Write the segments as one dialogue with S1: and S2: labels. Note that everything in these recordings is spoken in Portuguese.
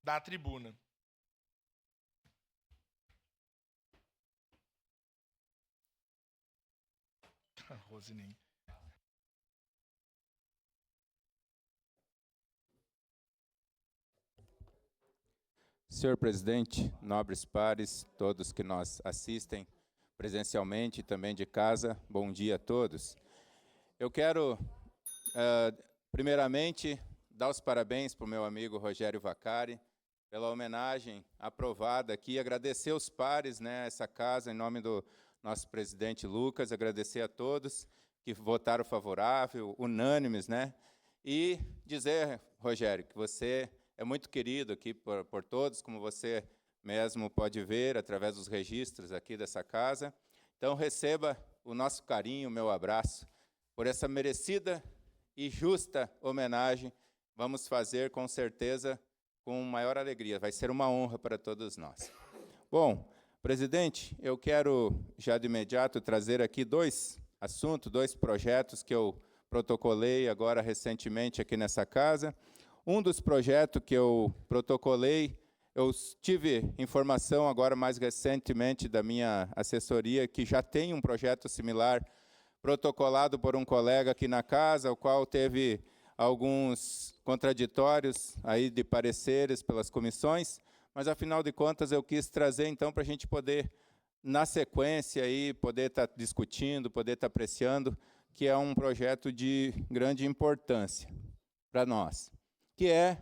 S1: da tribuna. Rosininho.
S2: Senhor presidente, nobres pares, todos que nos assistem presencialmente e também de casa, bom dia a todos. Eu quero, primeiramente, dar os parabéns para o meu amigo Rogério Vaccari, pela homenagem aprovada aqui, agradecer os pares, né, essa casa, em nome do nosso presidente Lucas, agradecer a todos que votaram favorável, unânimes, né, e dizer, Rogério, que você é muito querido aqui por todos, como você mesmo pode ver através dos registros aqui dessa casa. Então, receba o nosso carinho, o meu abraço, por essa merecida e justa homenagem. Vamos fazer, com certeza, com maior alegria. Vai ser uma honra para todos nós. Bom, presidente, eu quero, já de imediato, trazer aqui dois assuntos, dois projetos que eu protocolei agora recentemente aqui nessa casa. Um dos projetos que eu protocolei, eu tive informação agora mais recentemente da minha assessoria que já tem um projeto similar protocolado por um colega aqui na casa, o qual teve alguns contraditórios aí de pareceres pelas comissões, mas afinal de contas eu quis trazer então para a gente poder, na sequência, aí, poder estar discutindo, poder estar apreciando, que é um projeto de grande importância para nós, que é,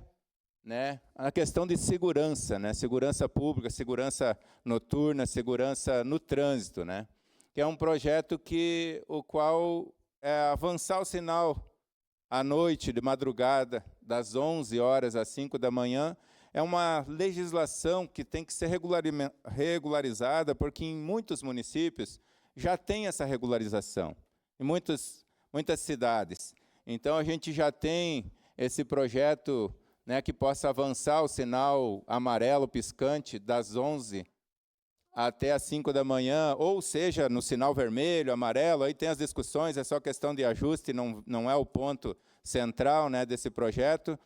S2: né, a questão de segurança, né, segurança pública, segurança noturna, segurança no trânsito, né, que é um projeto o qual avançar o sinal à noite, de madrugada, das 11 horas às 5 da manhã, é uma legislação que tem que ser regularizada, porque em muitos municípios já tem essa regularização, em muitas cidades. Então, a gente já tem esse projeto, né, que possa avançar o sinal amarelo piscante das 11 até as 5 da manhã, ou seja, no sinal vermelho, amarelo, aí tem as discussões, é só questão de ajuste, não é o ponto central, né, desse projeto,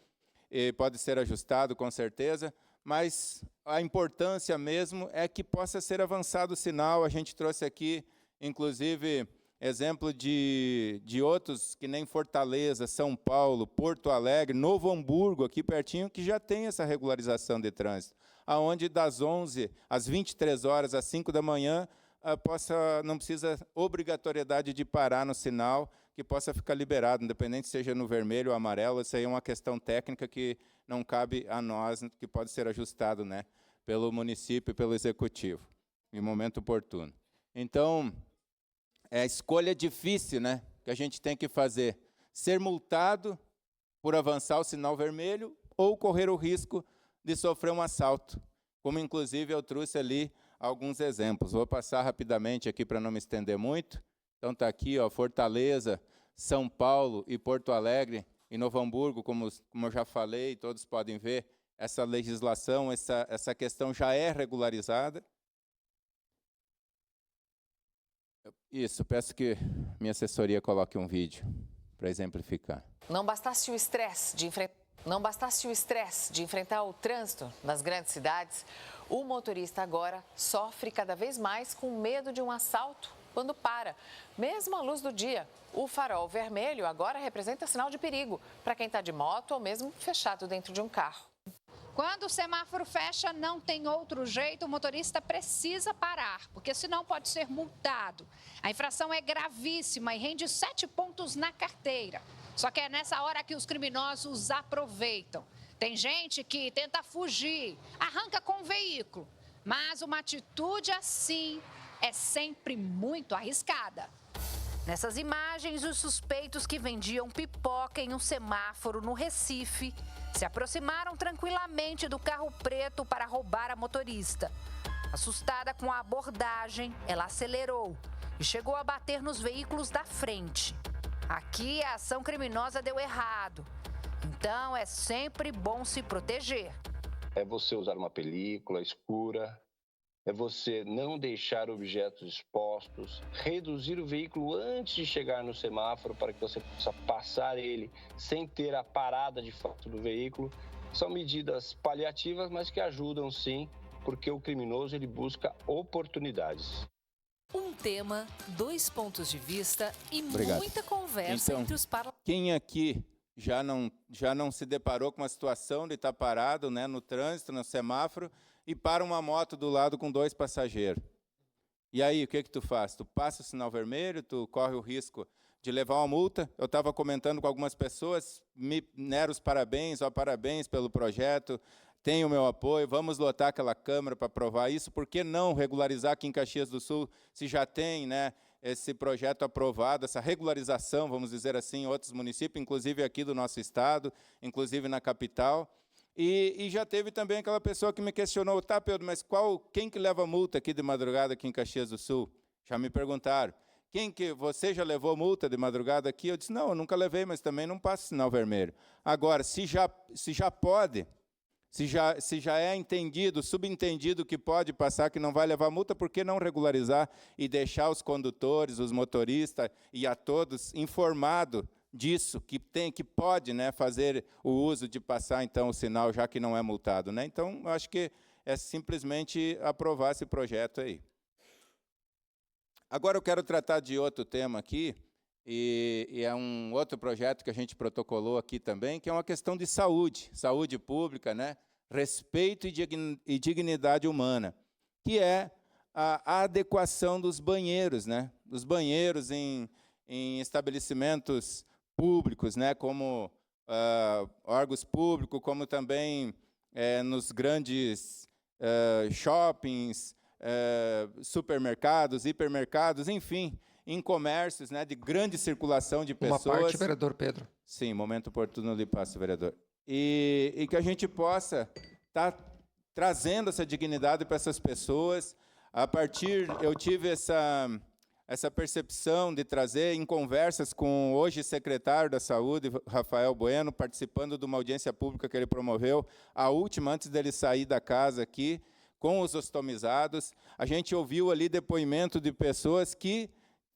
S2: e pode ser ajustado com certeza, mas a importância mesmo é que possa ser avançado o sinal. A gente trouxe aqui, inclusive, exemplo de outros, que nem Fortaleza, São Paulo, Porto Alegre, Novo Hamburgo, aqui pertinho, que já tem essa regularização de trânsito, aonde das 11 às 23 horas, às 5 da manhã, não precisa obrigatoriedade de parar no sinal, que possa ficar liberado, independente seja no vermelho ou amarelo. Isso aí é uma questão técnica que não cabe a nós, que pode ser ajustado, né, pelo município e pelo executivo, em momento oportuno. Então, é a escolha difícil, né, que a gente tem que fazer. Ser multado por avançar o sinal vermelho ou correr o risco de sofrer um assalto, como inclusive eu trouxe ali alguns exemplos. Vou passar rapidamente aqui para não me estender muito. Então está aqui, ó, Fortaleza, São Paulo e Porto Alegre e Novo Hamburgo, como eu já falei, todos podem ver, essa legislação, essa questão já é regularizada. Isso, peço que minha assessoria coloque um vídeo para exemplificar.
S3: Não bastasse o estresse de enfrentar o trânsito nas grandes cidades, o motorista agora sofre cada vez mais com medo de um assalto quando para. Mesmo à luz do dia, o farol vermelho agora representa sinal de perigo para quem está de moto ou mesmo fechado dentro de um carro.
S4: Quando o semáforo fecha, não tem outro jeito, o motorista precisa parar, porque senão pode ser multado. A infração é gravíssima e rende 7 pontos na carteira. Só que é nessa hora que os criminosos aproveitam. Tem gente que tenta fugir, arranca com o veículo, mas uma atitude assim é sempre muito arriscada. Nessas imagens, os suspeitos que vendiam pipoca em um semáforo no Recife se aproximaram tranquilamente do carro preto para roubar a motorista. Assustada com a abordagem, ela acelerou e chegou a bater nos veículos da frente. Aqui a ação criminosa deu errado, então é sempre bom se proteger.
S5: É você usar uma película escura, é você não deixar objetos expostos, reduzir o veículo antes de chegar no semáforo para que você possa passar ele sem ter a parada de fato do veículo São medidas paliativas, mas que ajudam sim, porque o criminoso ele busca oportunidades.
S6: Um tema, 2 pontos de vista e
S2: Obrigado.
S6: muita conversa
S2: Então,
S6: entre os parlamentares.
S2: Quem aqui já não se deparou com uma situação de estar parado, né, no trânsito, no semáforo, e para uma moto do lado com 2 passageiros? E aí, o que tu faz? Tu passa o sinal vermelho, tu corre o risco de levar uma multa? Eu estava comentando com algumas pessoas, me deram os parabéns, parabéns pelo projeto, tem o meu apoio, vamos lotar aquela Câmara para aprovar isso. Por que não regularizar aqui em Caxias do Sul, se já tem, né, esse projeto aprovado, essa regularização, vamos dizer assim, em outros municípios, inclusive aqui do nosso estado, inclusive na capital. E já teve também aquela pessoa que me questionou, tá, Pedro, mas quem que leva multa aqui de madrugada aqui em Caxias do Sul? Já me perguntaram. Você já levou multa de madrugada aqui? Eu disse, não, eu nunca levei, mas também não passa sinal vermelho. Agora, se já pode, se já é entendido, subentendido que pode passar, que não vai levar multa, por que não regularizar e deixar os condutores, os motoristas e a todos informados disso, que pode, né, fazer o uso de passar, então, o sinal, já que não é multado, né? Então, eu acho que é simplesmente aprovar esse projeto aí. Agora eu quero tratar de outro tema aqui, e é um outro projeto que a gente protocolou aqui também, que é uma questão de saúde pública, né? Respeito e dignidade humana, que é a adequação dos banheiros, né? Dos banheiros em estabelecimentos públicos, né? Como órgãos públicos, como também nos grandes shoppings, supermercados, hipermercados, enfim, em comércios, né, de grande circulação de pessoas.
S7: Uma parte, vereador Pedro.
S2: Sim, momento oportuno lhe passo, vereador. E que a gente possa estar trazendo essa dignidade para essas pessoas. Eu tive essa percepção de trazer em conversas com hoje secretário da Saúde, Rafael Bueno, participando de uma audiência pública que ele promoveu, a última antes dele sair da casa aqui, com os ostomizados. A gente ouviu ali depoimento de pessoas que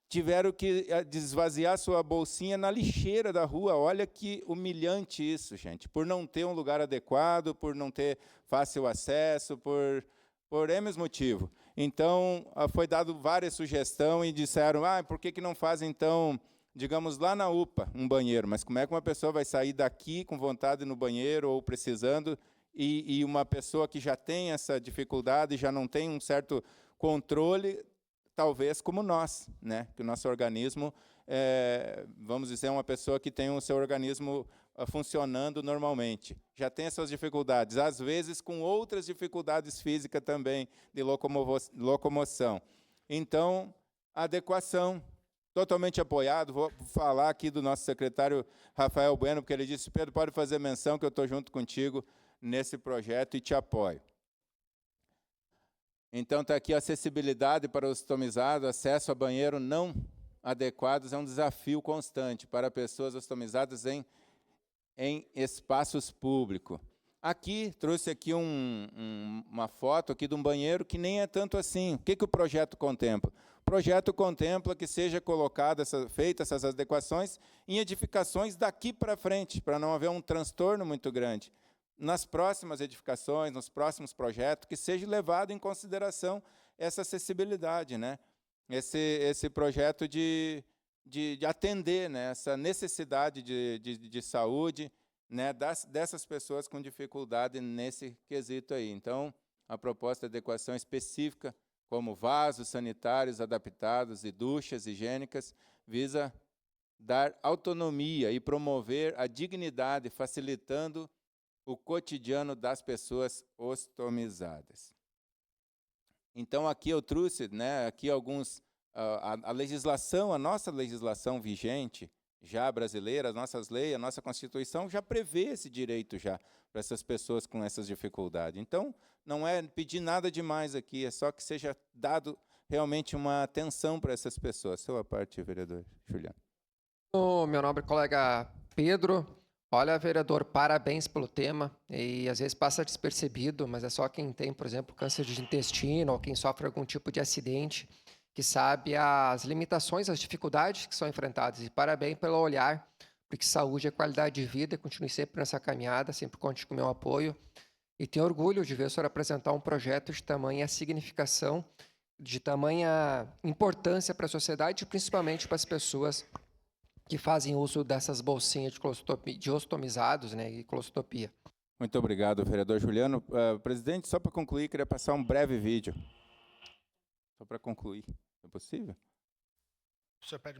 S2: tiveram que esvaziar sua bolsinha na lixeira da rua. Olha que humilhante isso, gente. Por não ter um lugar adequado, por não ter fácil acesso, por M motivo. Então, foi dado várias sugestões e disseram, por que não fazem, então, digamos, lá na UPA, um banheiro? Mas como é que uma pessoa vai sair daqui com vontade de ir no banheiro ou precisando, e uma pessoa que já tem essa dificuldade, já não tem um certo controle, talvez como nós, né? Que o nosso organismo, vamos dizer, uma pessoa que tem o seu organismo funcionando normalmente, já tem essas dificuldades, às vezes com outras dificuldades físicas também, de locomoção. Então, adequação, totalmente apoiado. Vou falar aqui do nosso secretário Rafael Bueno, porque ele disse, Pedro, pode fazer menção que eu estou junto contigo nesse projeto e te apoio. Então, está aqui a acessibilidade para os ostomizados, acesso a banheiro não adequados é um desafio constante para pessoas ostomizadas em espaços públicos. Aqui, trouxe aqui uma foto aqui de um banheiro que nem é tanto assim. O que o projeto contempla? O projeto contempla que seja feitas essas adequações em edificações daqui para frente, para não haver um transtorno muito grande. Nas próximas edificações, nos próximos projetos, que seja levado em consideração essa acessibilidade, né? Esse projeto de atender, né, essa necessidade de saúde, né, dessas pessoas com dificuldade nesse quesito aí. Então, a proposta de adequação específica, como vasos sanitários adaptados e duchas higiênicas, visa dar autonomia e promover a dignidade, facilitando o cotidiano das pessoas ostomizadas. Então, aqui eu trouxe, né, aqui alguns, a nossa legislação vigente, já brasileira, as nossas leis, a nossa Constituição já prevê esse direito já para essas pessoas com essas dificuldades. Então, não é pedir nada demais aqui, é só que seja dado realmente uma atenção para essas pessoas. Sua parte, vereador Juliano.
S7: Meu nobre colega Pedro, olha, vereador, parabéns pelo tema, e às vezes passa despercebido, mas é só quem tem, por exemplo, câncer de intestino ou quem sofre algum tipo de acidente que sabe as limitações, as dificuldades que são enfrentadas. E parabéns pelo olhar porque saúde é qualidade de vida, e continue sempre nessa caminhada, sempre conte com o meu apoio. E tenho orgulho de ver o senhor apresentar um projeto de tamanha significação, de tamanha importância para a sociedade, e principalmente para as pessoas que fazem uso dessas bolsinhas de ostomizados, né, e colostopia.
S2: Muito obrigado, vereador Juliano. Presidente, só para concluir, queria passar um breve vídeo. Só para concluir. É possível?
S1: O senhor pede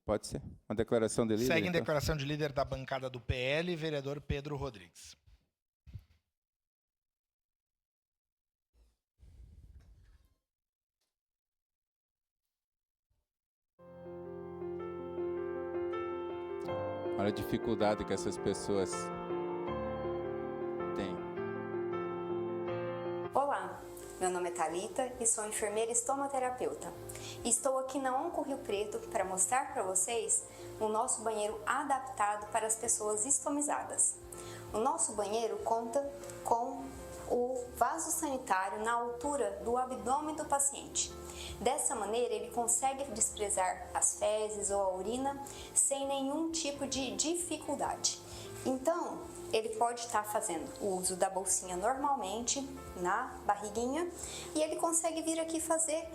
S2: Pode ser. Uma declaração de líder?
S1: Segue em
S2: então?
S1: declaração de líder da bancada do PL, vereador Pedro Rodrigues.
S2: Olha a dificuldade que essas pessoas têm.
S8: Olá, meu nome é Thalita e sou enfermeira estomaterapeuta. Estou aqui na Onco Rio Preto para mostrar para vocês o nosso banheiro adaptado para as pessoas estomizadas. O nosso banheiro conta com o vaso sanitário na altura do abdômen do paciente. Dessa maneira, ele consegue desprezar as fezes ou a urina sem nenhum tipo de dificuldade. Então, ele pode estar fazendo o uso da bolsinha normalmente, na barriguinha, e ele consegue vir aqui fazer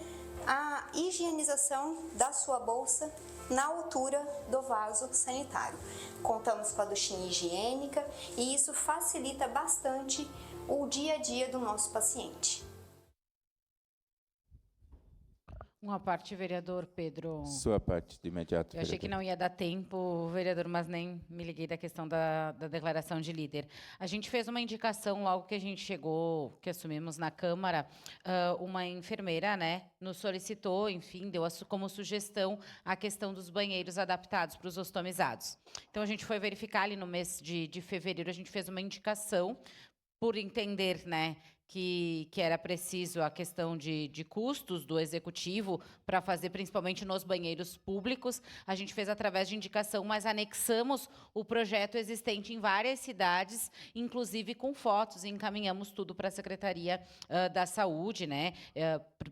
S8: a higienização da sua bolsa na altura do vaso sanitário. Contamos com a duchinha higiênica e isso facilita bastante o dia a dia do nosso paciente.
S9: Uma parte, vereador Pedro.
S2: Sua parte, de imediato.
S9: Eu achei que não ia dar tempo, vereador, mas nem me liguei da questão da declaração de líder. A gente fez uma indicação logo que a gente chegou, que assumimos na Câmara, uma enfermeira, né, nos solicitou, enfim, deu como sugestão a questão dos banheiros adaptados para os ostomizados. Então, a gente foi verificar ali no mês de fevereiro, a gente fez uma indicação por entender, né, que era preciso a questão de custos do executivo para fazer, principalmente nos banheiros públicos. A gente fez através de indicação, mas anexamos o projeto existente em várias cidades, inclusive com fotos, e encaminhamos tudo para a Secretaria da Saúde, né,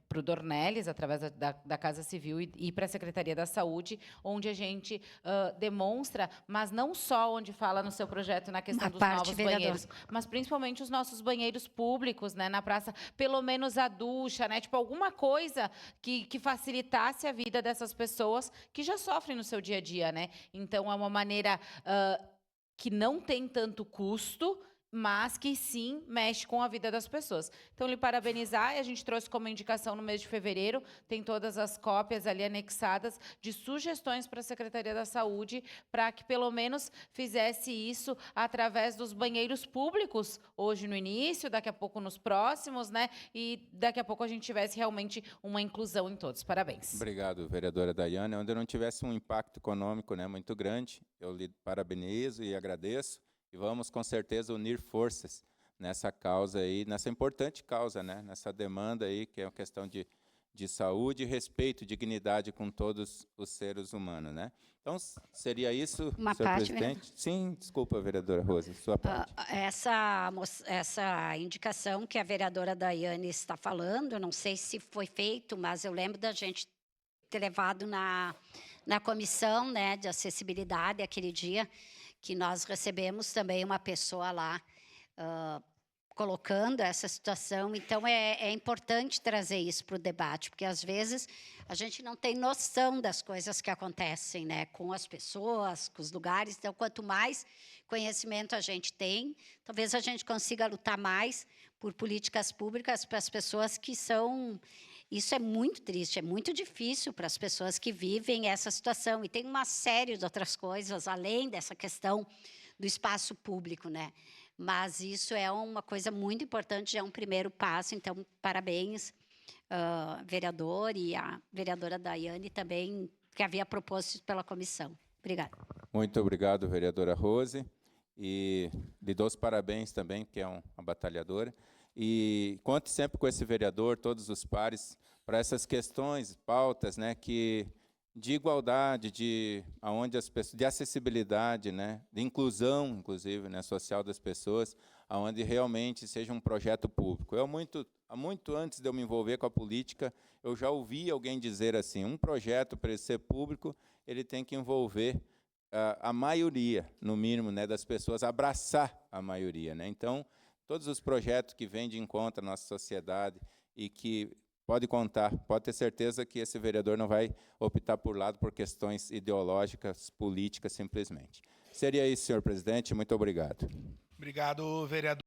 S9: para o Dornelles, através da Casa Civil, e para a Secretaria da Saúde, onde a gente demonstra, mas não só onde fala no seu projeto na questão dos novos banheiros, mas principalmente os nossos banheiros públicos, né, na praça, pelo menos a ducha, né, tipo alguma coisa que facilitasse a vida dessas pessoas que já sofrem no seu dia a dia, né? Então é uma maneira que não tem tanto custo, mas que sim mexe com a vida das pessoas. Então, lhe parabenizar, e a gente trouxe como indicação no mês de fevereiro, tem todas as cópias ali anexadas de sugestões para a Secretaria da Saúde, para que pelo menos fizesse isso através dos banheiros públicos, hoje no início, daqui a pouco nos próximos, né? E daqui a pouco a gente tivesse realmente uma inclusão em todos. Parabéns.
S2: Obrigado, vereadora Daiane. Onde não tivesse um impacto econômico, né, muito grande, eu lhe parabenizo e agradeço. E vamos, com certeza, unir forças nessa causa aí, nessa importante causa, né? Nessa demanda aí, que é uma questão de saúde, respeito, dignidade com todos os seres humanos, né? Então, seria isso, senhor presidente? Sim, desculpa, vereadora Rosa, sua parte.
S10: Essa indicação que a vereadora Daiane está falando, não sei se foi feito, mas eu lembro da gente ter levado na comissão, né, de acessibilidade aquele dia, que nós recebemos também uma pessoa lá colocando essa situação. Então, é importante trazer isso para o debate, porque, às vezes, a gente não tem noção das coisas que acontecem, né, com as pessoas, com os lugares. Então, quanto mais conhecimento a gente tem, talvez a gente consiga lutar mais por políticas públicas para as pessoas que são... Isso é muito triste, é muito difícil para as pessoas que vivem essa situação. E tem uma série de outras coisas, além dessa questão do espaço público, né? Mas isso é uma coisa muito importante, é um primeiro passo. Então, parabéns, vereador, e a vereadora Daiane também, que havia proposto isso pela comissão. Obrigada.
S2: Muito obrigado, vereadora Rose. E lhe dou os parabéns também, que é uma batalhadora. E conte sempre com esse vereador, todos os pares, para essas questões, pautas, né, de igualdade, de acessibilidade, né, de inclusão, inclusive, né, social das pessoas, aonde realmente seja um projeto público. Muito antes de eu me envolver com a política, eu já ouvi alguém dizer assim, um projeto para ele ser público, ele tem que envolver a maioria, no mínimo, né, das pessoas, abraçar a maioria, né? Então, todos os projetos que vêm de encontro à nossa sociedade e que pode contar, pode ter certeza que esse vereador não vai optar por lado por questões ideológicas, políticas, simplesmente. Seria isso, senhor presidente. Muito obrigado.
S1: Obrigado, vereador.